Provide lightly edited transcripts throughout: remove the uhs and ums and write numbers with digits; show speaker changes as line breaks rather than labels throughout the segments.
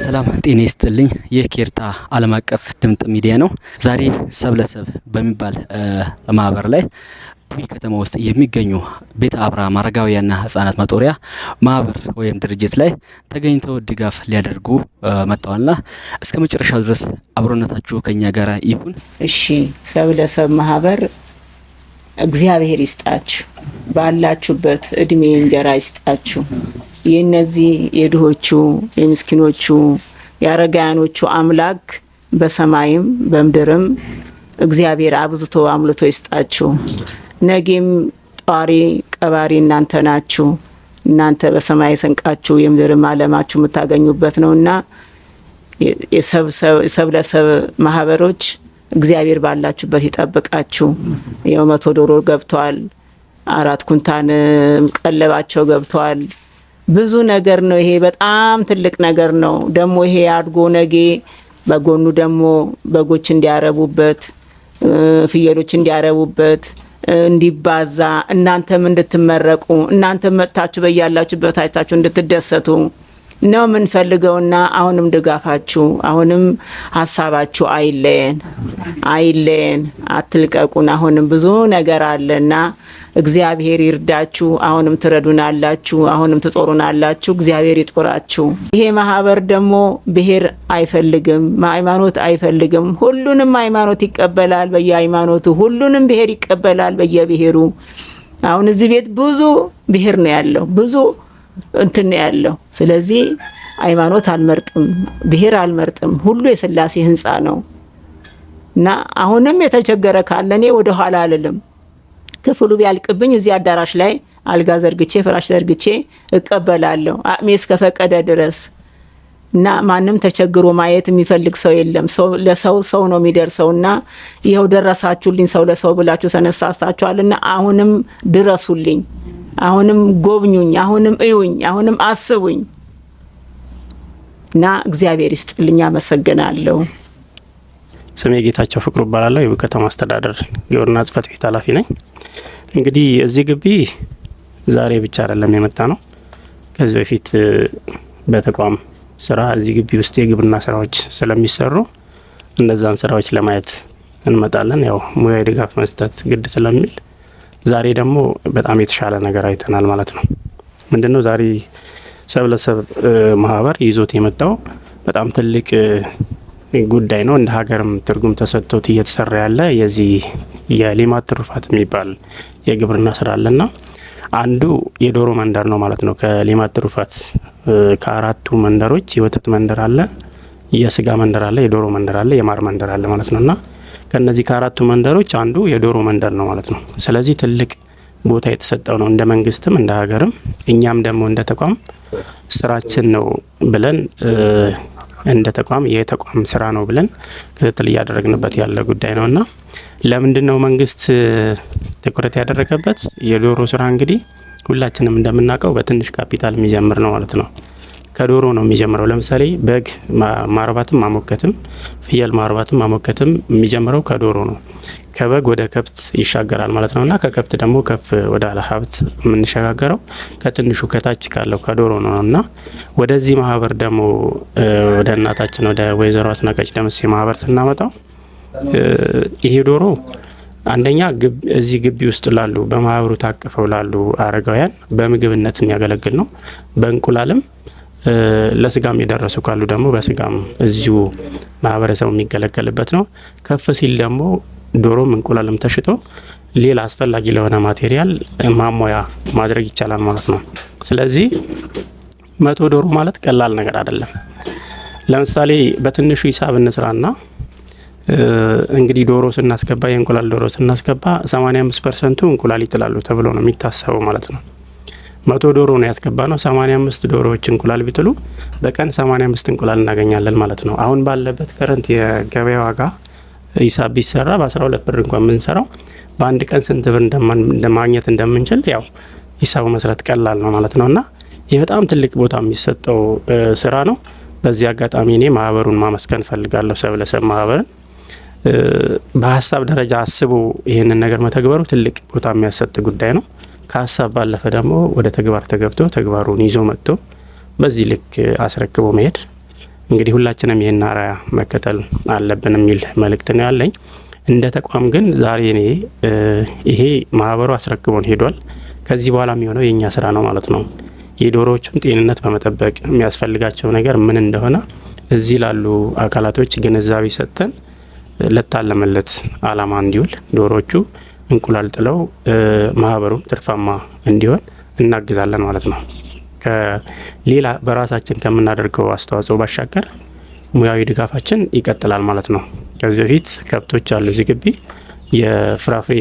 ሰላም ጤና ይስጥልኝ። ይህ ኬርታ ዓለም አቀፍ ድምጽ ሚዲያ ነው። ዛሬ ሰብለሰብ በሚባል ማህበር ላይ ከተማ ውስጥ የሚገኙ ቤተ አብርሃም አረጋውያንና ህፃናት መጦሪያ ማህበር ወይም ድርጅት ላይ ተገኝተው ድጋፍ ሊያደርጉ መጣዋልና እስከ መጨረሻው ድረስ አብሮነታችሁ ከኛ ጋር ይሁን።
እሺ፣ ሰብለሰብ ማህበር እግዚአብሔር ይስጣችሁ፣ ባላችሁበት እድሜ እንጀራ ይስጣችሁ። የነዚህ የድሆቹ የምስኪኖቹ የአረጋውያኖቹ አምላክ በሰማይም በምድርም እግዚአብሔር አብዝቶ አምልቶ ይስጣችሁ። ነገም ጧሪ ቀባሪ እናንተ ናችሁ። እናንተ በሰማይ ሰንቃችሁ የምድርም ዓለማችሁ የምታገኙበት ነውና የሰብለሰብ ማህበሮች እግዚአብሔር ባላችሁበት ይጠብቃችሁ። የ100 ዶሮ ገብቷል። 4 ኩንታን ቀለባቸው ገብቷል። ብዙ ነገር ነው። ይሄ በጣም ትልቅ ነገር ነው። ደግሞ ይሄ አድጎ ነገ በጎኑ ደግሞ በጎች እንዲያረቡበት፣ ፍየሎች እንዲያረቡበት፣ እንዲባዛ እናንተም እንድትመረቁ እናንተም መጥታችሁ በያላችሁበት አይታችሁ እንድትደሰቱ ነው የምንፈልገውና አሁንም ድጋፋችሁ አሁንም ሀሳባችሁ አይለየን፣ አትልቀቁን። አሁንም ብዙ ነገር አለና እግዚአብሔር ይርዳችሁ። አሁንም ትረዱናላችሁ፣ አሁንም ትጦሩናላችሁ። እግዚአብሔር ይጦራችሁ። ይሄ ማህበር ደግሞ ብሔር አይፈልግም፣ ሃይማኖት አይፈልግም። ሁሉንም ሃይማኖት ይቀበላል በየሃይማኖቱ፣ ሁሉንም ብሔር ይቀበላል በየብሔሩ። አሁን እዚህ ቤት ብዙ ብሔር ነው ያለው፣ ብዙ እንትን ያለው። ስለዚህ ሃይማኖት አልመርጥም፣ ብሔር አልመርጥም። ሁሉ የሥላሴ ህንጻ ነው እና አሁንም የተቸገረ ካለ እኔ ወደ ኋላ አልልም። ክፍሉ ቢያልቅብኝ እዚህ አዳራሽ ላይ አልጋ ዘርግቼ ፍራሽ ዘርግቼ እቀበላለሁ አቅሜ እስከፈቀደ ድረስ እና ማንም ተቸግሮ ማየት የሚፈልግ ሰው የለም። ሰው ለሰው ሰው ነው የሚደርሰውና ይኸው ደረሳችሁልኝ። ሰው ለሰው ብላችሁ ተነሳስታችኋልና አሁንም ድረሱልኝ፣ አሁንም ጎብኙኝ፣ አሁንም እዩኝ፣ አሁንም አስቡኝ እና እግዚአብሔር ይስጥልኝ። አመሰግናለሁ።
ስሜ ጌታቸው ፍቅሩ እባላለሁ። የከተማ አስተዳደር ግብርና ጽሕፈት ቤት ኃላፊ ነኝ። እንግዲህ እዚህ ግቢ ዛሬ ብቻ አይደለም የመጣ ነው። ከዚህ በፊት በተቋም ስራ እዚህ ግቢ ውስጥ የግብርና ስራዎች ስለሚሰሩ እነዛን ስራዎች ለማየት እንመጣለን። ያው ሙያዊ ድጋፍ መስጠት ግድ ስለሚል ዛሬ ደግሞ በጣም የተሻለ ነገር አይተናል ማለት ነው። ምንድነው ዛሬ ሰብለሰብ ማህበር ይዞት የመጣው በጣም ትልቅ ጉዳይ ነው። እንደ ሀገርም ትርጉም ተሰጥቶት እየተሰራ ያለ የዚህ የሌማት ትሩፋት የሚባል የግብርና ስራ አለና አንዱ የዶሮ መንደር ነው ማለት ነው። ከሌማት ትሩፋት ከአራቱ መንደሮች የወተት መንደር አለ፣ የስጋ መንደር አለ፣ የዶሮ መንደር አለ፣ የማር መንደር አለ ማለት ነውና ከነዚህ ከአራቱ መንደሮች አንዱ የዶሮ መንደር ነው ማለት ነው። ስለዚህ ትልቅ ቦታ የተሰጠው ነው እንደ መንግስትም እንደ ሀገርም እኛም ደግሞ እንደ ተቋም ስራችን ነው ብለን እንደ ተቋም የተቋም ስራ ነው ብለን ክትትል እያደረግንበት ያለ ጉዳይ ነውና ለምንድነው መንግስት ትኩረት ያደረገበት? የዶሮ ስራ እንግዲህ ሁላችንም እንደምናውቀው በትንሽ ካፒታል የሚጀምር ነው ማለት ነው። ከዶሮ ነው የሚጀምረው። ለምሳሌ በግ ማርባትም ማሞከትም ፍየል ማርባትም ማሞከትም የሚጀምረው ከዶሮ ነው። ከበግ ወደ ከብት ይሻገራል ማለት ነውና ከከብት ደግሞ ከፍ ወደ አለ ሀብት የምንሸጋገረው ከትንሹ ከታች ካለው ከዶሮ ነውና ወደዚህ ማህበር ደግሞ ወደ እናታችን ወደ ወይዘሮ አስናቀች ደምሴ ማህበር ስናመጣው ይሄ ዶሮ አንደኛ እዚህ ግቢ ውስጥ ላሉ በማህበሩ ታቅፈው ላሉ አረጋውያን በምግብነት የሚያገለግል ነው። በእንቁላልም ለስጋም የደረሱ ካሉ ደግሞ በስጋም እዚሁ ማህበረሰቡ የሚገለገልበት ነው። ከፍ ሲል ደግሞ ዶሮም እንቁላልም ተሽጦ ሌላ አስፈላጊ ለሆነ ማቴሪያል ማሟያ ማድረግ ይቻላል ማለት ነው። ስለዚህ 100 ዶሮ ማለት ቀላል ነገር አይደለም። ለምሳሌ በትንሹ ሂሳብ እንስራና እንግዲህ ዶሮ ስናስገባ የእንቁላል ዶሮ ስናስገባ 85% እንቁላል ይጥላሉ ተብሎ ነው የሚታሰበው ማለት ነው። 100 ዶሮ ነው ያስገባ ነው። 85 ዶሮዎች እንቁላል ቢጥሉ በቀን 85 እንቁላል እናገኛለን ማለት ነው። አሁን ባለበት ከረንት የገበያ ዋጋ ሂሳብ ቢሰራ በ12 ብር እንኳን የምንሰራው በአንድ ቀን ስንት ብር እንደማግኘት እንደምንችል ያው ሂሳቡ መስራት ቀላል ነው ማለት ነውና ይህ በጣም ትልቅ ቦታ የሚሰጠው ስራ ነው። በዚህ አጋጣሚ እኔ ማህበሩን ማመስገን ፈልጋለሁ። ሰብለሰብ ማህበርን በሀሳብ ደረጃ አስቦ ይህንን ነገር መተግበሩ ትልቅ ቦታ የሚያሰጥ ጉዳይ ነው። ከሀሳብ ባለፈ ደግሞ ወደ ተግባር ተገብቶ ተግባሩን ይዞ መጥቶ በዚህ ልክ አስረክቦ መሄድ እንግዲህ ሁላችንም ይህን አርአያ መከተል አለብን የሚል መልእክት ነው ያለኝ። እንደ ተቋም ግን ዛሬ እኔ ይሄ ማህበሩ አስረክቦን ሄዷል። ከዚህ በኋላ የሚሆነው የኛ ስራ ነው ማለት ነው። የዶሮዎችን ጤንነት በመጠበቅ የሚያስፈልጋቸው ነገር ምን እንደሆነ እዚህ ላሉ አካላቶች ግንዛቤ ሰጥተን ለታለመለት አላማ እንዲውል ዶሮዎቹ እንቁላል ጥለው ማህበሩም ትርፋማ እንዲሆን እናግዛለን ማለት ነው። ከሌላ በራሳችን ከምናደርገው አስተዋጽኦ ባሻገር ሙያዊ ድጋፋችን ይቀጥላል ማለት ነው። ከዚህ በፊት ከብቶች አሉ እዚህ ግቢ፣ የፍራፍሬ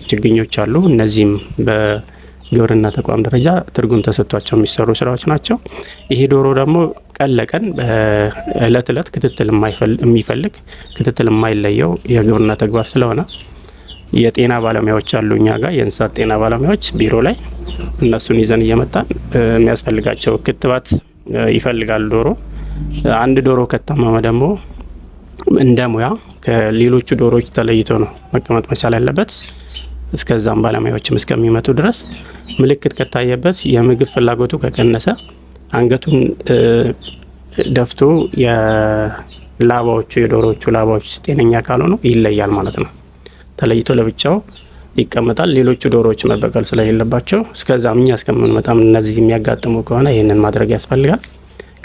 ችግኞች አሉ። እነዚህም በግብርና ተቋም ደረጃ ትርጉም ተሰጥቷቸው የሚሰሩ ስራዎች ናቸው። ይሄ ዶሮ ደግሞ ቀን ለቀን እለት እለት ክትትል የሚፈልግ ክትትል የማይለየው የግብርና ተግባር ስለሆነ የጤና ባለሙያዎች አሉ እኛ ጋር የእንስሳት ጤና ባለሙያዎች ቢሮ ላይ እነሱን ይዘን እየመጣን የሚያስፈልጋቸው ክትባት ይፈልጋሉ። ዶሮ አንድ ዶሮ ከታመመ ደግሞ እንደ ሙያ ከሌሎቹ ዶሮዎች ተለይቶ ነው መቀመጥ መቻል ያለበት። እስከዛም ባለሙያዎችም እስከሚመጡ ድረስ ምልክት ከታየበት የምግብ ፍላጎቱ ከቀነሰ አንገቱን ደፍቶ የላባዎቹ የዶሮዎቹ ላባዎች ጤነኛ ካልሆኑ ይለያል ማለት ነው። ተለይቶ ለብቻው ይቀመጣል። ሌሎቹ ዶሮዎች መበቀል ስለሌለባቸው እስከዛም እኛ እስከምንመጣም እነዚህ የሚያጋጥሙ ከሆነ ይህንን ማድረግ ያስፈልጋል።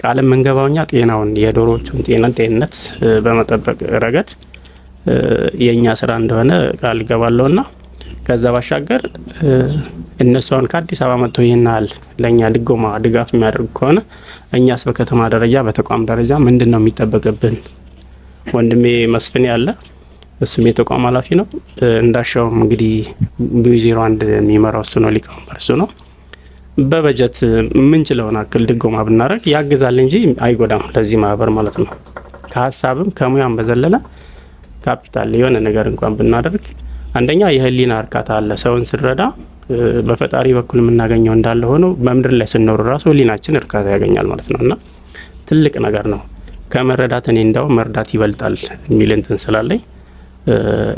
ቃልም መንገባውኛ ጤናውን የዶሮዎቹን ጤንነት በመጠበቅ ረገድ የኛ ስራ እንደሆነ ቃል ገባለውና ከዛ ባሻገር እነሱን ከአዲስ አበባ መጥቶ ይናል ለኛ ድጎማ ድጋፍ የሚያደርጉ ከሆነ እኛስ በከተማ ደረጃ በተቋም ደረጃ ምንድነው የሚጠበቅብን? ወንድሜ መስፍን ያለ እሱም የተቋም ኃላፊ ነው። እንዳሻውም እንግዲህ ቢ01 የሚመራው እሱ ነው፣ ሊቀመንበር እሱ ነው። በበጀት የምንችለውን አክል ድጎማ ብናደርግ ያግዛል እንጂ አይጎዳም ለዚህ ማህበር ማለት ነው። ከሀሳብም ከሙያም በዘለለ ካፒታል የሆነ ነገር እንኳን ብናደርግ አንደኛ የህሊና እርካታ አለ። ሰውን ስንረዳ በፈጣሪ በኩል የምናገኘው እንዳለ ሆኖ በምድር ላይ ስንኖር ራሱ ህሊናችን እርካታ ያገኛል ማለት ነውና ትልቅ ነገር ነው። ከመረዳት እኔ እንዳው መርዳት ይበልጣል የሚል እንትን ስላለኝ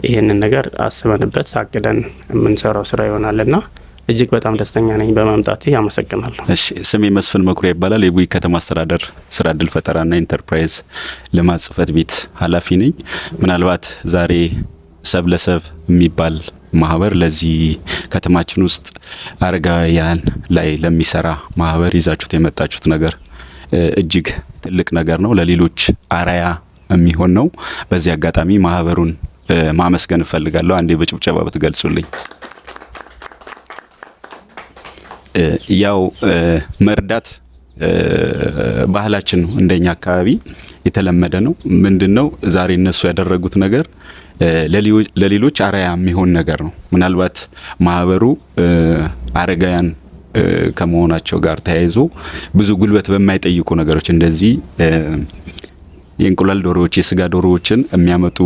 ይሄንን ነገር አስበንበት አቅደን የምንሰራው ስራ ይሆናልና እጅግ በጣም ደስተኛ ነኝ በመምጣቴ አመሰግናለሁ።
እሺ፣ ስሜ መስፍን መኩሪያ ይባላል። የቡይ ከተማ አስተዳደር ስራ እድል ፈጠራና ኢንተርፕራይዝ ልማት ጽህፈት ቤት ኃላፊ ነኝ። ምናልባት ዛሬ ሰብለሰብ የሚባል ማህበር ለዚህ ከተማችን ውስጥ አረጋውያን ላይ ለሚሰራ ማህበር ይዛችሁት የመጣችሁት ነገር እጅግ ትልቅ ነገር ነው። ለሌሎች አራያ የሚሆን ነው። በዚህ አጋጣሚ ማህበሩን ማመስገን እፈልጋለሁ። አንዴ በጭብጨባ ብትገልጹልኝ። ያው መርዳት ባህላችን ነው፣ እንደኛ አካባቢ የተለመደ ነው። ምንድነው ዛሬ እነሱ ያደረጉት ነገር ለሌሎች አራያ የሚሆን ነገር ነው። ምናልባት ማህበሩ አረጋውያን ከመሆናቸው ጋር ተያይዞ ብዙ ጉልበት በማይጠይቁ ነገሮች እንደዚህ የእንቁላል ዶሮዎች፣ የስጋ ዶሮዎችን የሚያመጡ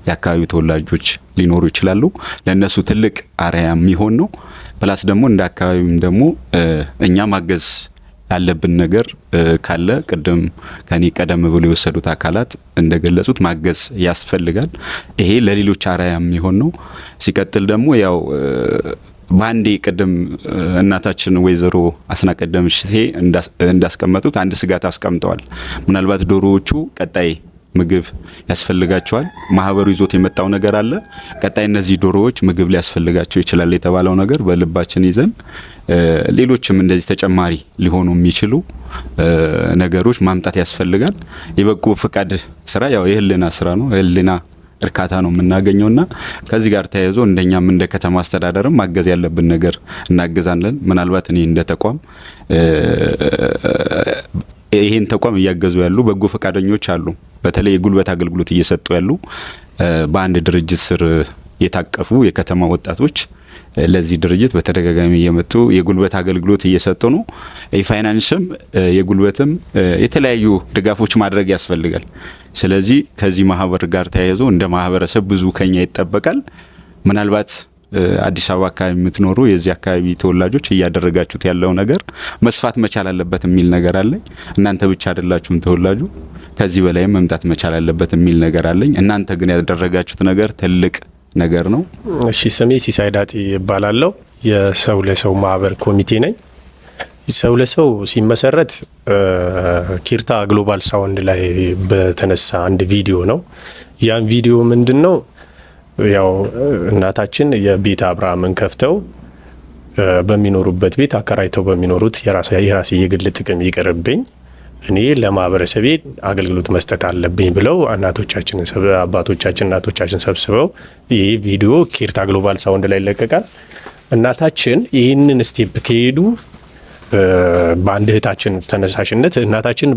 የአካባቢ ተወላጆች ሊኖሩ ይችላሉ። ለነሱ ትልቅ አርአያ የሚሆን ነው። ፕላስ ደግሞ እንደ አካባቢም ደግሞ እኛ ማገዝ ያለብን ነገር ካለ ቅድም ከኔ ቀደም ብሎ የወሰዱት አካላት እንደገለጹት ማገዝ ያስፈልጋል። ይሄ ለሌሎች አርአያ የሚሆን ነው። ሲቀጥል ደግሞ ያው ባንዴ ቅድም እናታችን ወይዘሮ አስናቀደምሽ እንዳስቀመጡት አንድ ስጋት አስቀምጠዋል። ምናልባት ዶሮዎቹ ቀጣይ ምግብ ያስፈልጋቸዋል። ማህበሩ ይዞት የመጣው ነገር አለ። ቀጣይ እነዚህ ዶሮዎች ምግብ ሊያስፈልጋቸው ይችላል የተባለው ነገር በልባችን ይዘን ሌሎችም እንደዚህ ተጨማሪ ሊሆኑ የሚችሉ ነገሮች ማምጣት ያስፈልጋል። የበጎ ፈቃድ ስራ ያው የህሊና ስራ ነው። የህሊና እርካታ ነው የምናገኘውና ከዚህ ጋር ተያይዞ እንደኛም እንደ ከተማ አስተዳደርም ማገዝ ያለብን ነገር እናገዛለን። ምናልባት እኔ እንደ ተቋም ይሄን ተቋም እያገዙ ያሉ በጎ ፈቃደኞች አሉ። በተለይ የጉልበት አገልግሎት እየሰጡ ያሉ በአንድ ድርጅት ስር የታቀፉ የከተማ ወጣቶች ለዚህ ድርጅት በተደጋጋሚ እየመጡ የጉልበት አገልግሎት እየሰጡ ነው። የፋይናንስም የጉልበትም የተለያዩ ድጋፎች ማድረግ ያስፈልጋል። ስለዚህ ከዚህ ማህበር ጋር ተያይዞ እንደ ማህበረሰብ ብዙ ከኛ ይጠበቃል። ምናልባት አዲስ አበባ አካባቢ የምትኖሩ የዚህ አካባቢ ተወላጆች እያደረጋችሁት ያለው ነገር መስፋት መቻል አለበት የሚል ነገር አለኝ። እናንተ ብቻ አይደላችሁም ተወላጁ፣ ከዚህ በላይም መምጣት መቻል አለበት የሚል ነገር አለኝ። እናንተ ግን ያደረጋችሁት ነገር ትልቅ ነገር ነው።
እሺ፣ ስሜ ሲሳይ ዳጤ ይባላለሁ። የሰው ለሰው ማህበር ኮሚቴ ነኝ። ሰው ለሰው ሲመሰረት ኪርታ ግሎባል ሳውንድ ላይ በተነሳ አንድ ቪዲዮ ነው። ያን ቪዲዮ ምንድነው? ያው እናታችን የቤተ አብርሃምን ከፍተው በሚኖሩበት ቤት አከራይተው በሚኖሩት የራሴ የግል ጥቅም ይቅርብኝ፣ እኔ ለማህበረሰቤ አገልግሎት መስጠት አለብኝ ብለው እናቶቻችን ሰብስበው ይህ ቪዲዮ ኪርታ ግሎባል ሳውንድ ላይ ይለቀቃል። እናታችን ይህንን ስቴፕ ከሄዱ በአንድ እህታችን ተነሳሽነት እናታችን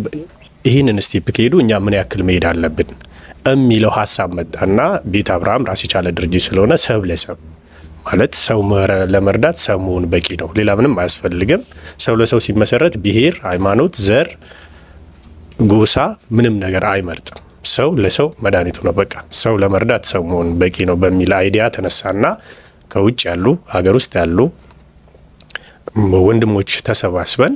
ይህንን ስቴፕ ከሄዱ እኛ ምን ያክል መሄድ አለብን የሚለው ሀሳብ መጣና ቤተ አብርሃም ራስ የቻለ ድርጅት ስለሆነ ሰብ ለሰብ ማለት ሰው ለመርዳት ሰው መሆን በቂ ነው። ሌላ ምንም አያስፈልግም። ሰው ለሰው ሲመሰረት ብሔር፣ ሃይማኖት፣ ዘር፣ ጎሳ ምንም ነገር አይመርጥም። ሰው ለሰው መድኃኒቱ ነው። በቃ ሰው ለመርዳት ሰው መሆን በቂ ነው በሚል አይዲያ ተነሳና ከውጭ ያሉ ሀገር ውስጥ ያሉ ወንድሞች ተሰባስበን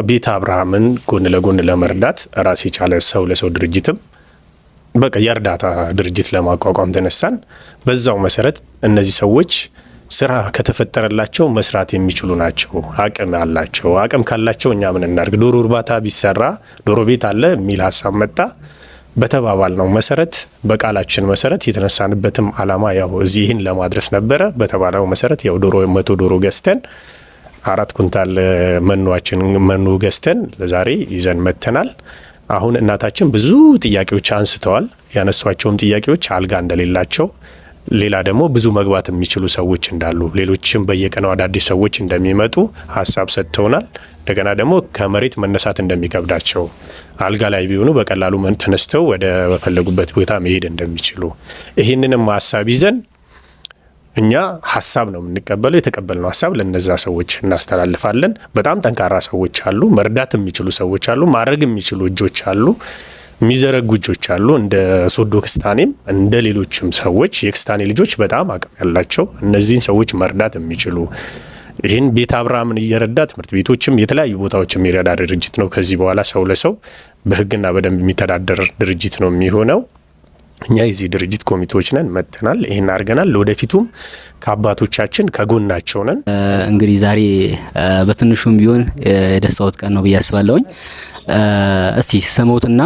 ቤተ አብርሃምን ጎን ለጎን ለመርዳት ራስ የቻለ ሰው ለሰው ድርጅትም በቃ የእርዳታ ድርጅት ለማቋቋም ተነሳን። በዛው መሰረት እነዚህ ሰዎች ስራ ከተፈጠረላቸው መስራት የሚችሉ ናቸው፣ አቅም አላቸው። አቅም ካላቸው እኛ ምን እናርግ፣ ዶሮ እርባታ ቢሰራ ዶሮ ቤት አለ የሚል ሀሳብ መጣ። በተባባል ነው መሰረት በቃላችን መሰረት የተነሳንበትም አላማ ያው እዚህን ለማድረስ ነበረ። በተባለው መሰረት ያው 100 ዶሮ ገዝተን 4 ኩንታል መኖ ገዝተን ለዛሬ ይዘን መተናል። አሁን እናታችን ብዙ ጥያቄዎች አንስተዋል። ያነሷቸውም ጥያቄዎች አልጋ እንደሌላቸው፣ ሌላ ደግሞ ብዙ መግባት የሚችሉ ሰዎች እንዳሉ፣ ሌሎችም በየቀኑ አዳዲስ ሰዎች እንደሚመጡ ሀሳብ ሰጥተውናል። እንደገና ደግሞ ከመሬት መነሳት እንደሚከብዳቸው፣ አልጋ ላይ ቢሆኑ በቀላሉ ተነስተው ወደ በፈለጉበት ቦታ መሄድ እንደሚችሉ፣ ይህንንም ሀሳብ ይዘን እኛ ሀሳብ ነው የምንቀበለው። የተቀበልነው ሀሳብ ለነዛ ሰዎች እናስተላልፋለን። በጣም ጠንካራ ሰዎች አሉ፣ መርዳት የሚችሉ ሰዎች አሉ፣ ማድረግ የሚችሉ እጆች አሉ፣ የሚዘረጉ እጆች አሉ። እንደ ሶዶ ክስታኔም እንደ ሌሎችም ሰዎች የክስታኔ ልጆች በጣም አቅም ያላቸው እነዚህን ሰዎች መርዳት የሚችሉ ይህን ቤተ አብርሃምን እየረዳ ትምህርት ቤቶችም የተለያዩ ቦታዎች የሚረዳ ድርጅት ነው። ከዚህ በኋላ ሰው ለሰው በህግና በደንብ የሚተዳደር ድርጅት ነው የሚሆነው። እኛ የዚህ ድርጅት ኮሚቴዎች ነን፣ መጥተናል፣ ይሄን አድርገናል። ለወደፊቱም ከአባቶቻችን ከጎናቸው ነን።
እንግዲህ ዛሬ በትንሹም ቢሆን የደስታዎት ቀን ነው ብዬ አስባለሁኝ። እስቲ ስሞትና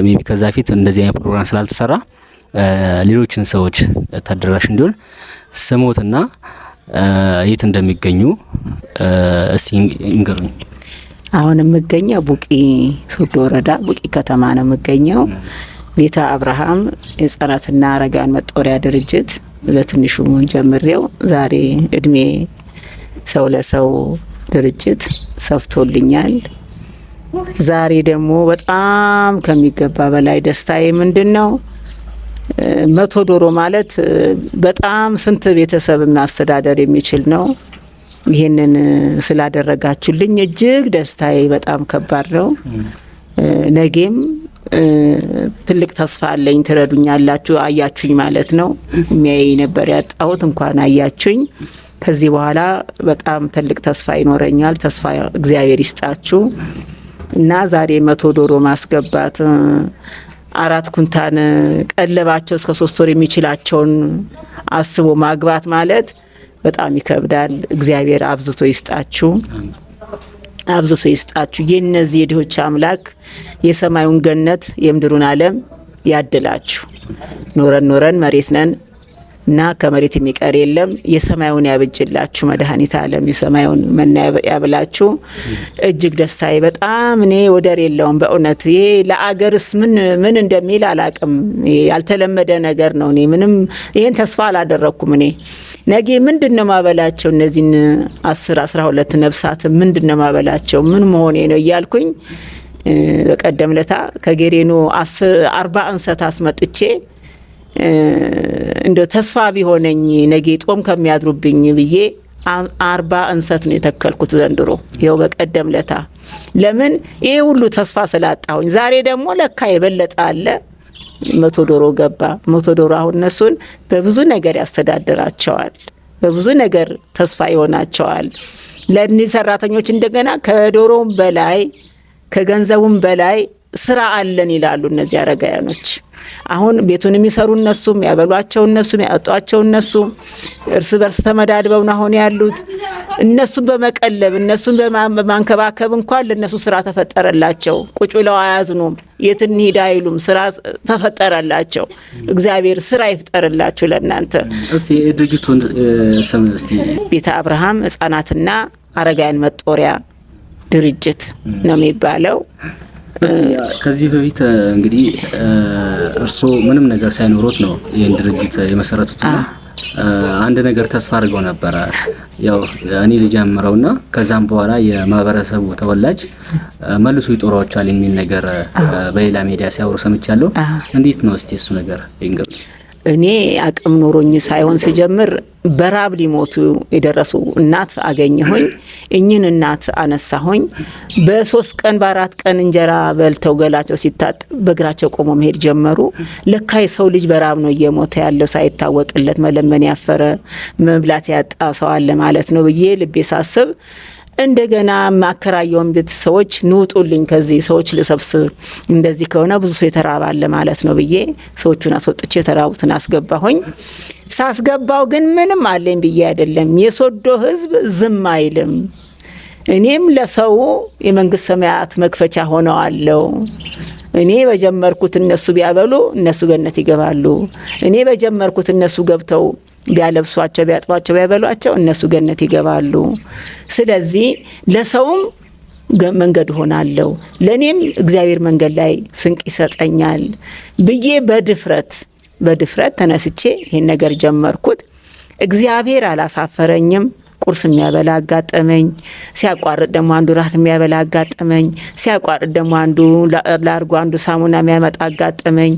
ሜቢ ከዛ ፊት እንደዚህ አይነት ፕሮግራም ስላልተሰራ ሌሎችን ሰዎች ተደራሽ እንዲሆን ስሞትና የት እንደሚገኙ እስቲ እንገሩኝ።
አሁን የምገኘው ቡቂ ሶዶ ወረዳ ቡቂ ከተማ ነው የምገኘው። ቤተ አብርሃም የህጻናትና አረጋውያን መጦሪያ ድርጅት በትንሹ ጀምሬው ዛሬ እድሜ ሰው ለሰው ድርጅት ሰፍቶልኛል። ዛሬ ደግሞ በጣም ከሚገባ በላይ ደስታዬ ምንድነው 100 ዶሮ ማለት በጣም ስንት ቤተሰብ ማስተዳደር የሚችል ነው። ይሄንን ስላደረጋችሁልኝ እጅግ ደስታዬ በጣም ከባድ ነው። ነገም ትልቅ ተስፋ አለኝ። ትረዱኛላችሁ፣ አያችሁኝ ማለት ነው። የሚያይ ነበር ያጣሁት፣ እንኳን አያችሁኝ። ከዚህ በኋላ በጣም ትልቅ ተስፋ ይኖረኛል። ተስፋ እግዚአብሔር ይስጣችሁ እና ዛሬ 100 ዶሮ ማስገባት 4 ኩንታን ቀለባቸው እስከ 3 ወር የሚችላቸውን አስቦ ማግባት ማለት በጣም ይከብዳል። እግዚአብሔር አብዝቶ ይስጣችሁ፣ አብዝቶ ይስጣችሁ። የነዚህ የድሆች አምላክ የሰማዩን ገነት የምድሩን ዓለም ያድላችሁ። ኖረን መሬት ነን እና ከመሬት የሚቀር የለም። የሰማዩን ያብጅላችሁ መድኃኒት ዓለም የሰማዩን መና ያብላችሁ። እጅግ ደስታዬ በጣም እኔ ወደር የለውም በእውነት። ይሄ ለአገርስ ምን እንደሚል አላቅም። ያልተለመደ ነገር ነው። እኔ ምንም ይሄን ተስፋ አላደረኩም። እኔ ነገ ምንድነው ማበላቸው እነዚህን 10-12 ነፍሳት ምንድነው ማበላቸው ምን መሆኔ ነው እያልኩኝ በቀደም ለታ ከጌሬኑ 40 እንሰት አስመጥቼ እንደ ተስፋ ቢሆነኝ ነገ ጦም ከሚያድሩብኝ ብዬ 40 እንሰት ነው የተከልኩት ዘንድሮ። ይኸው በቀደም ለታ ለምን ይሄ ሁሉ ተስፋ ስላጣሁኝ፣ ዛሬ ደግሞ ለካ የበለጠ አለ። 100 ዶሮ ገባ። 100 ዶሮ አሁን እነሱን በብዙ ነገር ያስተዳድራቸዋል፣ በብዙ ነገር ተስፋ ይሆናቸዋል። ለእነዚህ ሰራተኞች እንደገና ከዶሮም በላይ ከገንዘቡም በላይ ስራ አለን ይላሉ እነዚህ አረጋያኖች። አሁን ቤቱን የሚሰሩ እነሱም ያበሏቸው እነሱም ያጧቸው እነሱም እርስ በርስ ተመዳድበው ነው አሁን ያሉት። እነሱን በመቀለብ እነሱን በማንከባከብ እንኳን ለነሱ ስራ ተፈጠረላቸው። ቁጭ ብለው አያዝኑም፣ የት እንሂድ አይሉም። ስራ ተፈጠረላቸው። እግዚአብሔር ስራ ይፍጠርላችሁ ለእናንተ።
እስቲ ድርጅቱን ስም እስቲ
ቤተ አብርሃም ህጻናትና አረጋውያን መጦሪያ ድርጅት ነው የሚባለው።
ከዚህ በፊት እንግዲህ እርስዎ ምንም ነገር ሳይኖሩት ነው ይህን ድርጅት የመሰረቱት። አንድ ነገር ተስፋ አድርገው ነበረ፣ ያው እኔ ልጀምረውና ከዛም በኋላ የማህበረሰቡ ተወላጅ መልሶ ይጦራዎቻል የሚል ነገር በሌላ ሚዲያ ሲያወሩ ሰምቻለሁ። እንዴት ነው እስቲ እሱ ነገር ይንገሩ።
እኔ አቅም ኖሮኝ ሳይሆን ስጀምር በራብ ሊሞቱ የደረሱ እናት አገኘሁኝ። እኚህን እናት አነሳሁኝ። በ3 ቀን በ4 ቀን እንጀራ በልተው ገላቸው ሲታጠብ በእግራቸው ቆሞ መሄድ ጀመሩ። ለካ የሰው ልጅ በራብ ነው እየሞተ ያለው ሳይታወቅለት፣ መለመን ያፈረ መብላት ያጣ ሰው አለ ማለት ነው ብዬ ልቤ ሳስብ እንደገና ማከራየውን ቤት ሰዎች ንውጡልኝ ከዚህ ሰዎች ልሰብስብ፣ እንደዚህ ከሆነ ብዙ ሰው የተራባለ ማለት ነው ብዬ ሰዎቹን አስወጥቼ የተራቡትን አስገባሁኝ። ሳስገባው ግን ምንም አለኝ ብዬ አይደለም። የሶዶ ህዝብ ዝም አይልም። እኔም ለሰው የመንግስት ሰማያት መክፈቻ ሆነዋለሁ። እኔ በጀመርኩት እነሱ ቢያበሉ እነሱ ገነት ይገባሉ። እኔ በጀመርኩት እነሱ ገብተው ቢያለብሷቸው ቢያጥባቸው ቢያበሏቸው እነሱ ገነት ይገባሉ። ስለዚህ ለሰውም መንገድ ሆናለሁ፣ ለኔም እግዚአብሔር መንገድ ላይ ስንቅ ይሰጠኛል ብዬ በድፍረት ተነስቼ ይሄን ነገር ጀመርኩት። እግዚአብሔር አላሳፈረኝም። ቁርስ የሚያበላ አጋጠመኝ፣ ሲያቋርጥ ደግሞ አንዱ ራት የሚያበላ አጋጠመኝ፣ ሲያቋርጥ ደግሞ አንዱ ላርጎ አንዱ ሳሙና የሚያመጣ አጋጠመኝ።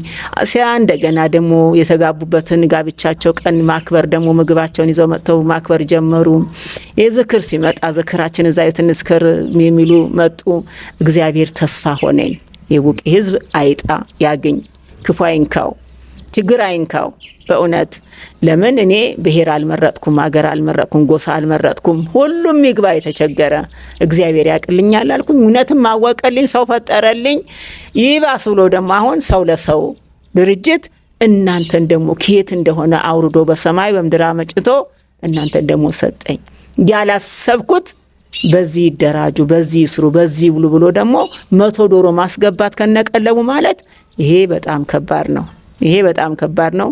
እንደገና ደግሞ የተጋቡበትን ጋብቻቸው ቀን ማክበር ደግሞ ምግባቸውን ይዘው መጥተው ማክበር ጀመሩ። የዝክር ሲመጣ ዝክራችን እዛ የትንስከር የሚሉ መጡ። እግዚአብሔር ተስፋ ሆነኝ። የቡቂ ህዝብ አይጣ ያገኝ፣ ክፉ አይንካው፣ ችግር አይንካው። በእውነት ለምን እኔ ብሔር አልመረጥኩም፣ አገር አልመረጥኩም፣ ጎሳ አልመረጥኩም። ሁሉም ይግባ የተቸገረ እግዚአብሔር ያቅልኛል አልኩኝ። እውነትም አወቀልኝ፣ ሰው ፈጠረልኝ። ይባስ ብሎ ደግሞ አሁን ሰው ለሰው ድርጅት እናንተን ደግሞ ከየት እንደሆነ አውርዶ በሰማይ በምድር አመጭቶ እናንተን ደግሞ ሰጠኝ። ያላሰብኩት በዚህ ይደራጁ፣ በዚህ ይስሩ፣ በዚህ ብሉ ብሎ ደግሞ 100 ዶሮ ማስገባት ከነቀለቡ ማለት ይሄ በጣም ከባድ ነው። ይሄ በጣም ከባድ ነው።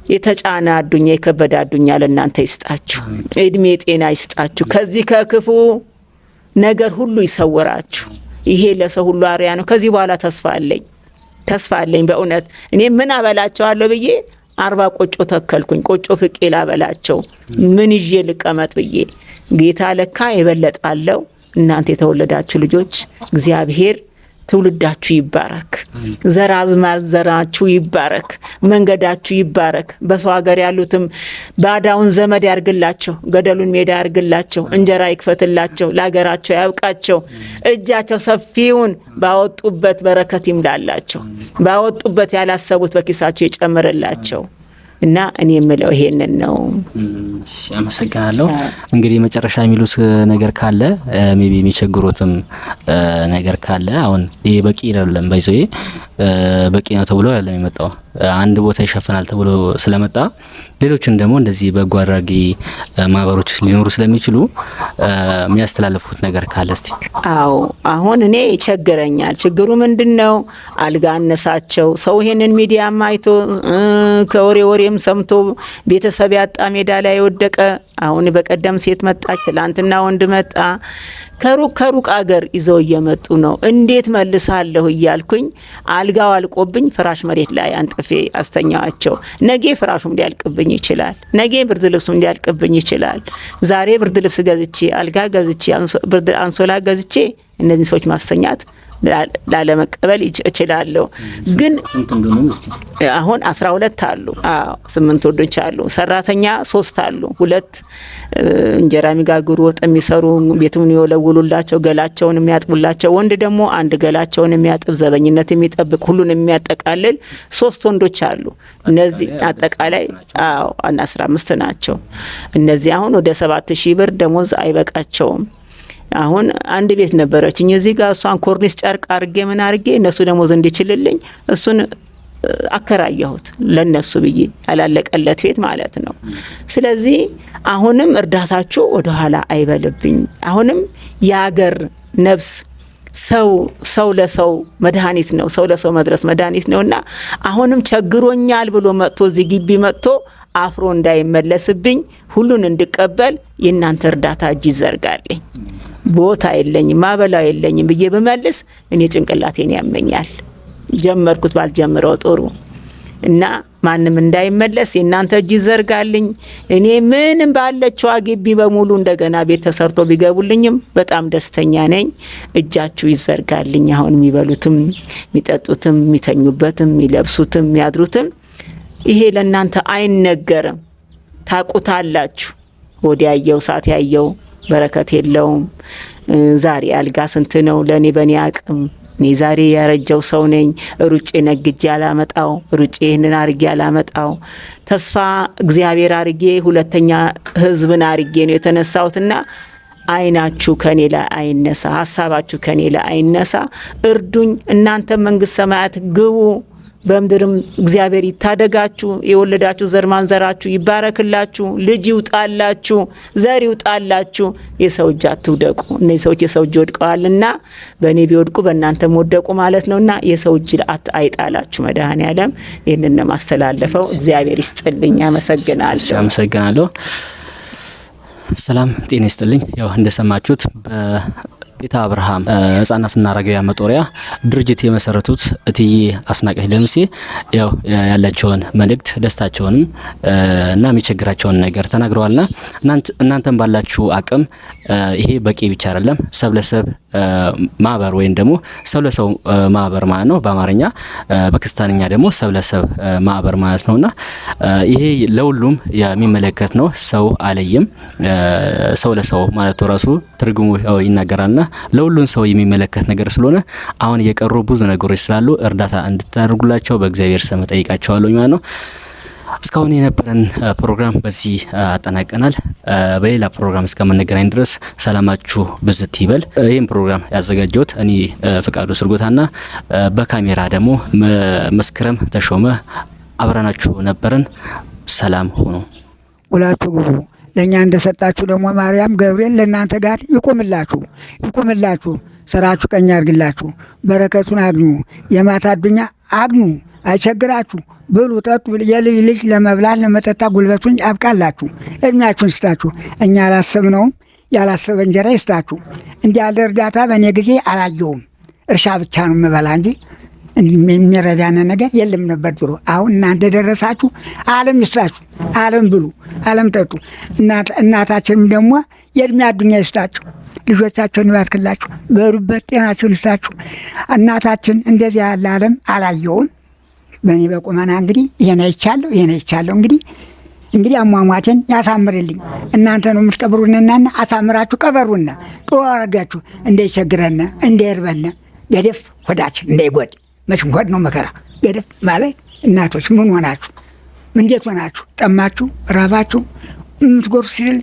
የተጫነ አዱኛ የከበደ አዱኛ ለእናንተ ይስጣችሁ፣ እድሜ ጤና ይስጣችሁ፣ ከዚህ ከክፉ ነገር ሁሉ ይሰውራችሁ። ይሄ ለሰው ሁሉ አርያ ነው። ከዚህ በኋላ ተስፋ አለኝ በእውነት። እኔ ምን አበላቸዋለሁ ብዬ 40 ቆጮ ተከልኩኝ። ቆጮ ፍቄ ላበላቸው ምን ይዤ ልቀመጥ ብዬ ጌታ ለካ የበለጣለው። እናንተ የተወለዳችሁ ልጆች እግዚአብሔር ትውልዳችሁ ይባረክ፣ ዘራችሁ ይባረክ፣ መንገዳችሁ ይባረክ። በሰው ሀገር ያሉትም ባዳውን ዘመድ ያርግላቸው፣ ገደሉን ሜዳ ያርግላቸው፣ እንጀራ ይክፈትላቸው፣ ለሀገራቸው ያብቃቸው። እጃቸው ሰፊውን ባወጡበት በረከት ይምላላቸው፣ ባወጡበት ያላሰቡት በኪሳቸው ይጨምርላቸው። እና እኔ የምለው ይሄንን ነው።
አመሰግናለሁ። እንግዲህ መጨረሻ የሚሉት ነገር ካለ ሜቢ የሚቸግሩትም ነገር ካለ አሁን ይሄ በቂ አይደለም፣ በቂ ነው ተብሎ ያለም የመጣው አንድ ቦታ ይሸፈናል ተብሎ ስለመጣ ሌሎችን ደግሞ እንደዚህ በጎ አድራጊ ማህበሮች ሊኖሩ ስለሚችሉ የሚያስተላልፉት ነገር ካለ እስቲ።
አዎ አሁን እኔ ይቸግረኛል። ችግሩ ምንድነው? አልጋ አነሳቸው ሰው ይሄንን ሚዲያም አይቶ ከወሬም ሰምቶ ቤተሰብ ያጣ ሜዳ ላይ የወደቀ አሁን በቀደም ሴት መጣች፣ ትላንትና ወንድ መጣ። ከሩቅ አገር ይዘው እየመጡ ነው። እንዴት መልሳለሁ እያልኩኝ አልጋው አልቆብኝ ፍራሽ መሬት ላይ አንጥፌ አስተኛዋቸው። ነገ ፍራሹም ሊያልቅብኝ ይችላል። ነገ ብርድ ልብሱም ሊያልቅብኝ ይችላል። ዛሬ ብርድ ልብስ ገዝቼ አልጋ ገዝቼ ብርድ አንሶላ ገዝቼ እነዚህ ሰዎች ማስተኛት ላለመቀበል እችላለሁ። ግን አሁን 12 አሉ። 8 ወንዶች አሉ። ሰራተኛ 3 አሉ። 2 እንጀራ የሚጋግሩ ወጥ የሚሰሩ ቤቱን የወለውሉላቸው ገላቸውን የሚያጥቡላቸው፣ ወንድ ደግሞ 1 ገላቸውን የሚያጥብ ዘበኝነት የሚጠብቅ ሁሉን የሚያጠቃልል 3 ወንዶች አሉ። እነዚህ አጠቃላይ 15 ናቸው። እነዚህ አሁን ወደ 7000 ብር ደሞዝ አይበቃቸውም። አሁን አንድ ቤት ነበረችኝ እዚህ ጋር እሷን ኮርኒስ ጨርቅ አርጌ ምን አርጌ እነሱ ደሞዝ እንዲችልልኝ እሱን አከራየሁት ለነሱ ብዬ ያላለቀለት ቤት ማለት ነው። ስለዚህ አሁንም እርዳታችሁ ወደ ኋላ አይበልብኝ። አሁንም የሀገር ነፍስ ሰው ለሰው መድኃኒት ነው። ሰው ለሰው መድረስ መድኃኒት ነውና አሁንም ቸግሮኛል ብሎ መጥቶ እዚህ ግቢ መጥቶ አፍሮ እንዳይመለስብኝ ሁሉን እንድቀበል የእናንተ እርዳታ እጅ ይዘርጋልኝ። ቦታ የለኝም ማበላው የለኝም ብዬ በመልስ እኔ ጭንቅላቴን ያመኛል። ጀመርኩት ባልጀምረው ጥሩ እና ማንም እንዳይመለስ የእናንተ እጅ ይዘርጋልኝ። እኔ ምንም ባለችው ግቢ በሙሉ እንደገና ቤት ተሰርቶ ቢገቡልኝም በጣም ደስተኛ ነኝ። እጃችሁ ይዘርጋልኝ። አሁን የሚበሉትም የሚጠጡትም የሚተኙበትም የሚለብሱትም የሚያድሩትም ይሄ ለእናንተ አይነገርም። ታቁታላችሁ። ወዲያ ያየው ሳት ያየው በረከት የለውም። ዛሬ አልጋ ስንት ነው? ለኔ በኔ አቅም እኔ ዛሬ ያረጀው ሰው ነኝ። ሩጬ ነግጄ አላመጣው፣ ሩጬ ይህንን አርጌ አላመጣው። ተስፋ እግዚአብሔር አርጌ ሁለተኛ ህዝብን አርጌ ነው የተነሳሁትና አይናችሁ ከኔ ላይ አይነሳ፣ ሀሳባችሁ ከኔ ላይ አይነሳ። እርዱኝ። እናንተ መንግስት ሰማያት ግቡ። በምድርም እግዚአብሔር ይታደጋችሁ። የወለዳችሁ ዘር ማንዘራችሁ ይባረክላችሁ። ልጅ ይውጣላችሁ፣ ዘር ይውጣላችሁ። የሰው እጅ አትውደቁ። እነዚህ ሰዎች የሰው እጅ ወድቀዋልና በእኔ ቢወድቁ በእናንተም ወደቁ ማለት ነውና የሰው እጅ አይጣላችሁ። መድኃኔዓለም ይህንን ነው ማስተላለፈው። እግዚአብሔር ይስጥልኝ። አመሰግናለሁ። ሰላም ጤና ይስጥልኝ። ያው እንደሰማችሁት ቤተ አብርሃም ህጻናትና አረጋውያን መጦሪያ ድርጅት የመሰረቱት እትዬ አስናቀች ደምሴ ያው ያላቸውን መልእክት ደስታቸውንም እና የሚቸግራቸውን ነገር ተናግረዋልና እናንተም ባላችሁ አቅም ይሄ በቂ ብቻ አይደለም። ሰብ ለሰብ ማህበር ወይም ደግሞ ሰው ለሰው ማህበር ማለት ነው በአማርኛ፣ በክርስቲያንኛ ደግሞ ሰብ ለሰብ ማህበር ማለት ነውና ይሄ ለሁሉም የሚመለከት ነው። ሰው አለይም ሰው ለሰው ማለት ራሱ ትርጉሙ ይናገራልና ለሁሉም ሰው የሚመለከት ነገር ስለሆነ አሁን የቀሩ ብዙ ነገሮች ስላሉ እርዳታ እንድታደርጉላቸው በእግዚአብሔር ስም ጠይቃቸዋለሁ ማለት ነው። እስካሁን የነበረን ፕሮግራም በዚህ አጠናቀናል። በሌላ ፕሮግራም እስከምንገናኝ ድረስ ሰላማችሁ ብዝት ይበል። ይህን ፕሮግራም ያዘጋጀሁት እኔ ፍቃዱ ስርጎታና በካሜራ ደግሞ መስከረም ተሾመ አብረናችሁ ነበርን። ሰላም ሁኑ።
ውላችሁ ግቡ። ለእኛ እንደሰጣችሁ ደግሞ ማርያም ገብርኤል ለእናንተ ጋር ይቁምላችሁ። ስራችሁ ቀኝ ያርግላችሁ። በረከቱን አግኙ። የማታ አዱኛ አግኙ። አይቸግራችሁ። ብሉ ጠጡ። የልጅ ልጅ ለመብላት ለመጠጣ ጉልበቱን ያብቃላችሁ። እድሜያችሁን ይስጣችሁ። እኛ አላሰብነውም ያላሰበ እንጀራ ይስጣችሁ። እንዲህ ያለ እርዳታ በእኔ ጊዜ አላየውም። እርሻ ብቻ ነው የምበላ እንጂ የሚረዳነ ነገር የለም ነበር ድሮ። አሁን እናንተ ደረሳችሁ። ዓለም ይስጣችሁ። ዓለም ብሉ፣ ዓለም ጠጡ። እናታችንም ደግሞ የእድሜ አዱኛ ይስጣችሁ። ልጆቻቸውን ይባርክላችሁ። በሩበት ጤናቸውን ይስጣችሁ። እናታችን እንደዚህ ያለ ዓለም አላየውም። በእኔ በቁመና እንግዲህ ይሄን አይቻለሁ። እንግዲህ አሟሟቴን ያሳምርልኝ። እናንተ ነው የምትቀብሩንና አሳምራችሁ ቀበሩና ጥሩ አረጋችሁ። እንዳይቸግረን እንዳይርበን ገደፍ ሆዳችን እንዳይጎድ። መቼም ሆድ ነው መከራ። ገደፍ ማለት እናቶች ምን ሆናችሁ? እንዴት ሆናችሁ? ጠማችሁ? ራባችሁ? የምትጎርሱ ሲል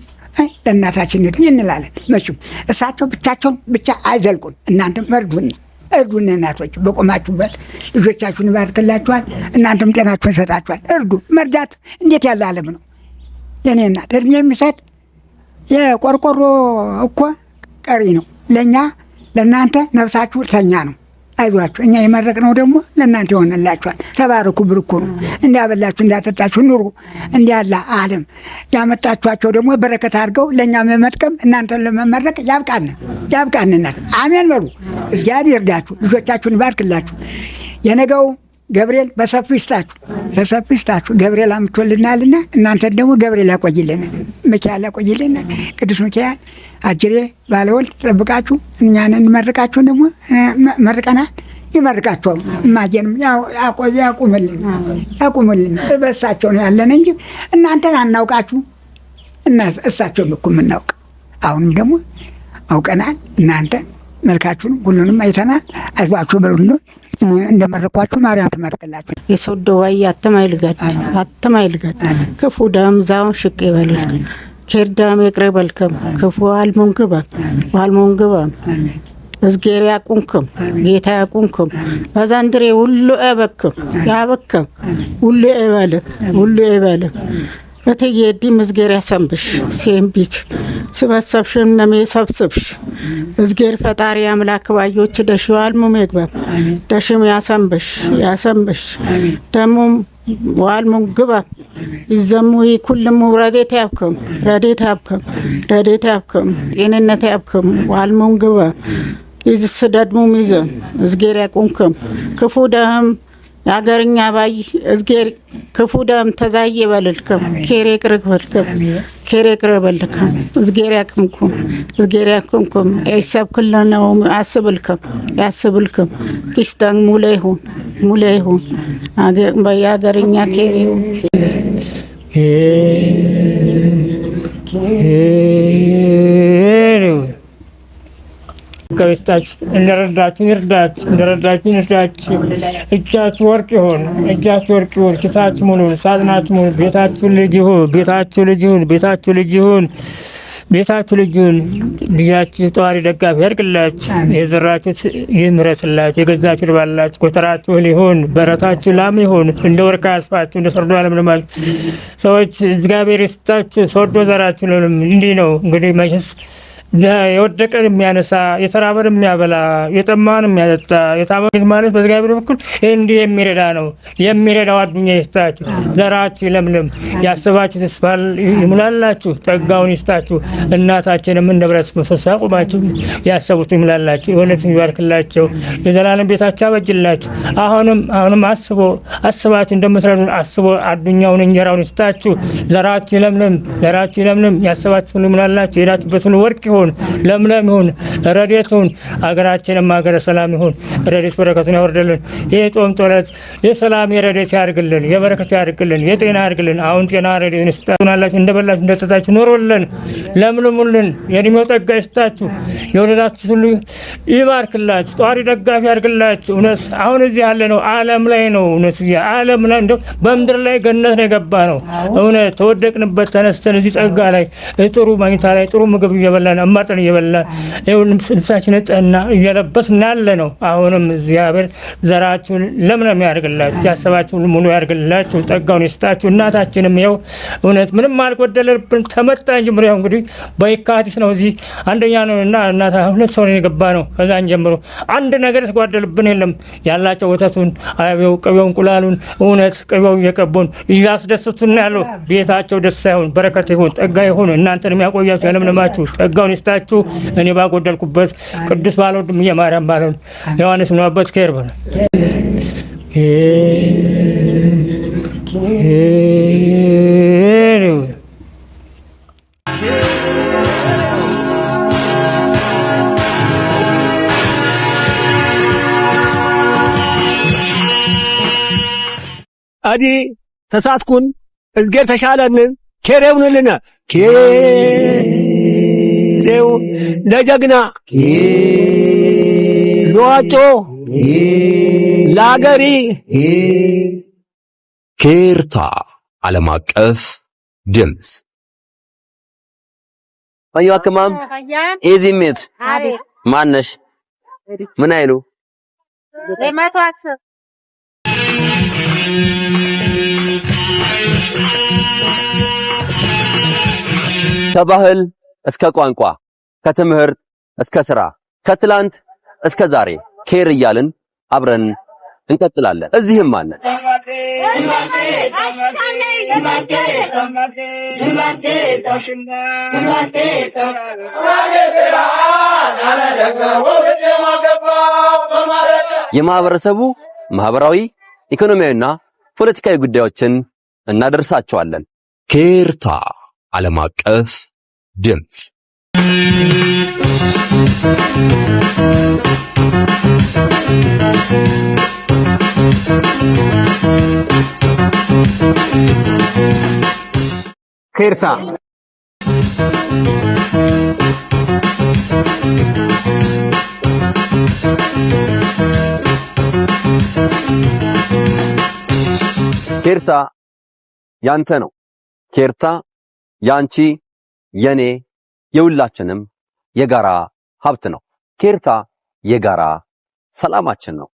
ለእናታችን እንላለን። መቼም እሳቸው ብቻቸውን ብቻ አይዘልቁን። እናንተም መርዱን። እርዱን እናቶች፣ በቆማችሁበት ልጆቻችሁን ይባርክላችኋል፣ እናንተም ጤናችሁን ይሰጣችኋል። እርዱ። መርዳት እንዴት ያለ ዓለም ነው የኔ እናት። እድሜ የሚሰጥ የቆርቆሮ እኮ ቀሪ ነው ለእኛ፣ ለእናንተ ነፍሳችሁ ተኛ ነው። አይዟችሁ፣ እኛ የመረቅነው ደግሞ ለእናንተ ይሆንላችኋል። ተባረኩ፣ ብርኩ ነው። እንዳበላችሁ እንዳጠጣችሁ ኑሩ። እንዲያላ ዓለም ያመጣችኋቸው ደግሞ በረከት አድርገው ለእኛም ለመጥቀም እናንተን ለመመረቅ ያብቃንናል። አሜን በሉ። እግዚአብሔር ይርዳችሁ፣ ልጆቻችሁን ይባርክላችሁ። የነገው ገብርኤል በሰፊ ይስጣችሁ። ገብርኤል አምጥቶልናልና እናንተን ደግሞ ገብርኤል ያቆይልን፣ ሚካኤል ያቆይልን። ቅዱስ ሚካኤል አጅሬ ባለወልድ ጠብቃችሁ እኛንን እንመርቃችሁን ደግሞ መርቀናል። ይመርቃቸው እማጀንም ያቁምልን። በእሳቸው ነው ያለን እንጂ እናንተን አናውቃችሁ እና እሳቸውን እኮ የምናውቅ አሁንም ደግሞ አውቀናል። እናንተ መልካችሁን ሁሉንም አይተናል። አይዟችሁ በሉ። እንደመረቋችሁ ማርያም ትመርቅላችሁ።
የሶዶ ዋይ አተማይልጋድ ክፉ ዳም ዛውን ሽቅ ይበልል ኬርዳም የቅረበልከም ክፉ አልሞንግባም እዝጌር ያቁንክም ጌታ ያቁንክም በዛንድሬ ሁሉ ያበክም ሁሉ ይበልም እትዬ ዲም እዝጌር ያሰንብሽ ሴምቢች ስበሰብሽም ነሜ ሰብስብሽ እዝጌር ፈጣሪ አምላክ ባዮች ደሽው አልሙም ይግባም ደሽም ያሰንብሽ ደሙም ዋልሙም ግባም ይዘሙ ኩልሙ ረዴት ያብከም ጤንነት ያብከም ዋልሙም ግባም ይዝስደድሙም ይዘም እዝጌር ያቁንክም ክፉ ደም ያገርኛ ባይ እዝጌር ክፉ ደም ተዛየ በልልከም ኬሬ ቅርበልከም እዝጌር ያቅምኩም ኤሰብ ክለነው ያስብልከም ኪስተን ሙሌ ይሁን ያገርኛ ኬሬ
ከቤታችሁ እንደረዳችሁ ይርዳችሁ። እጃችሁ ወርቅ ይሁን፣ ኪሳችሁ ሙሉ፣ ሳጥናችሁ ሙሉ። ቤታችሁ ልጅ ይሁን። ልጃችሁ ጠዋሪ ደጋፊ ያድርግላችሁ። የዘራችሁት ይምረትላችሁ፣ የገዛችሁ ልባላችሁ። ጎተራችሁ እህል ይሁን፣ በረታችሁ ላም ይሁን። እንደ ወርቅ ያስፋችሁ፣ እንደ ሰርዶ ያለምልማችሁ። ሰዎች እግዚአብሔር ይስጣችሁ። ሰርዶ ዘራችሁ እንዲህ ነው እንግዲህ መቼስ የወደቀን የሚያነሳ የተራበን የሚያበላ የጠማን የሚያጠጣ የታመመ ማለት በእግዚአብሔር በኩል እንዲህ የሚረዳ ነው። የሚረዳው አዱኛ ይስጣችሁ፣ ዘራችሁ ለምለም፣ ያሰባችሁ ተስፋ ይሙላላችሁ፣ ጸጋውን ይስጣችሁ። እናታችንም እንደ ብረት ምሰሶ ያቁማችሁ፣ ያሰቡት ይሙላላችሁ፣ የሆነትን ይባርክላቸው፣ የዘላለም ቤታችሁ ያበጅላችሁ። አሁንም አስባችሁ እንደምትረዱን አስቦ አዱኛውን እንጀራውን ይስጣችሁ። ዘራችሁ ለምለም፣ ያሰባችሁ ይሙላላችሁ። የሄዳችሁበት ሁሉ ወርቅ ይሁን፣ ለምለም ይሁን፣ ረድኤት ይሁን። አገራችንም ሀገረ ሰላም ይሁን። ረድኤት በረከቱን ያወርድልን። የጾም ጸሎት የሰላም የረድኤት ያድርግልን፣ የበረከት ያድርግልን፣ የጤና ያድርግልን። አሁን ጤና ረድኤትን ይስጣችሁ። እንደበላችሁ እንደጠጣችሁ ኖሩልን፣ ለምልሙልን። የእድሜው ጸጋ ይስጣችሁ። የወለዳችሁ ሁሉ ይባርክላችሁ፣ ጧሪ ደጋፊ ያድርግላችሁ። እውነት አሁን እዚህ ያለ ነው ዓለም ላይ ነው። እውነት ዓለም ላይ እንደው በምድር ላይ ገነት ነው የገባ ነው። እውነት ተወደቅንበት ተነስተን እዚህ ጸጋ ላይ ጥሩ መኝታ ላይ ጥሩ ምግብ እየበላን አማጠን እየበላን ልብሳችን ጠና እየለበስን ያለ ነው። አሁንም እግዚአብሔር ዘራችሁን ለምለም ያድርግላችሁ፣ ያሰባችሁን ሙሉ ያድርግላችሁ፣ ጸጋውን ይስጣችሁ። እናታችንም ይኸው እውነት ምንም አልጎደለብን ተመጣን ጀምሮ ያው እንግዲህ በየካቲት ነው እዚህ አንደኛ ነው እና እናታ ሁለት ሰው ነው የገባ ነው። ከዛን ጀምሮ አንድ ነገር የተጓደልብን የለም። ያላቸው ወተቱን፣ አይቤው፣ ቅቤው፣ እንቁላሉን እውነት ቅቤው እየቀቡን እያስደስቱን ያለው ቤታቸው ደስታ ይሁን፣ በረከት ይሁን፣ ጸጋ ይሁን። እናንተንም ያቆያችሁ ያለምልማችሁ ጸጋውን ይስጣችሁ። እኔ ባጎደልኩበት ቅዱስ ባልወልድም የማርያም ባልወልድ ዮሐንስ ምናበት ከርበ
አዲ ተሳትኩን እዝጌር ተሻለንን ኬሬውንልና ኬሬው ለጀግና ለዋጮ ለአገሪ
ኬርታ ዓለም አቀፍ ድምፅ
አዩ አከማም ኤዚሜት ማነሽ ምን አይሉ 110
ከባህል እስከ ቋንቋ ከትምህርት እስከ ስራ ከትላንት እስከ ዛሬ ኬር እያልን አብረን እንቀጥላለን። እዚህም አለን። የማህበረሰቡ ማህበራዊ፣ ኢኮኖሚያዊና ፖለቲካዊ ጉዳዮችን እናደርሳቸዋለን። ኬርታ ዓለም አቀፍ ድምጽ ኬርታ ኬርታ ያንተ ነው። ኬርታ ያንቺ፣ የኔ፣ የሁላችንም የጋራ ሀብት ነው። ኬርታ የጋራ ሰላማችን ነው።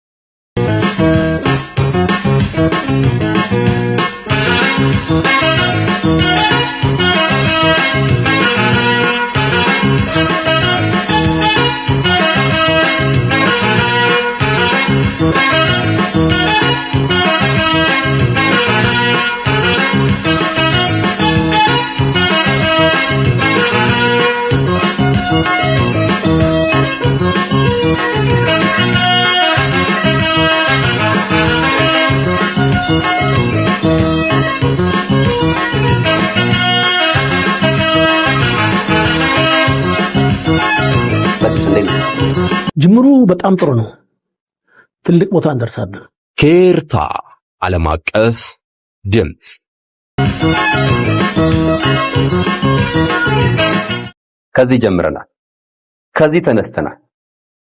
ጅምሩ በጣም ጥሩ ነው። ትልቅ ቦታ እንደርሳለን።
ኬርታ ዓለም አቀፍ ድምጽ
ከዚህ ጀምረናል። ከዚህ ተነስተናል።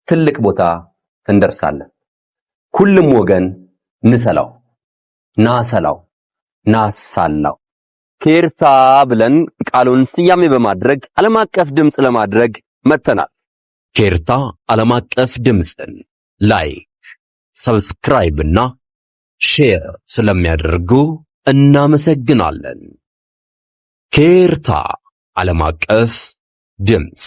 ትልቅ ቦታ እንደርሳለን። ሁሉም ወገን ንሰላው፣ ናሰላው፣ ናሳላው ኬርታ ብለን ቃሉን ስያሜ በማድረግ ዓለም አቀፍ ድምጽ ለማድረግ መተናል።
ኬርታ ዓለም አቀፍ ድምጽን ላይክ፣ ሰብስክራይብ እና ሼር ስለሚያደርጉ እናመሰግናለን። ኬርታ ዓለም አቀፍ ድምጽ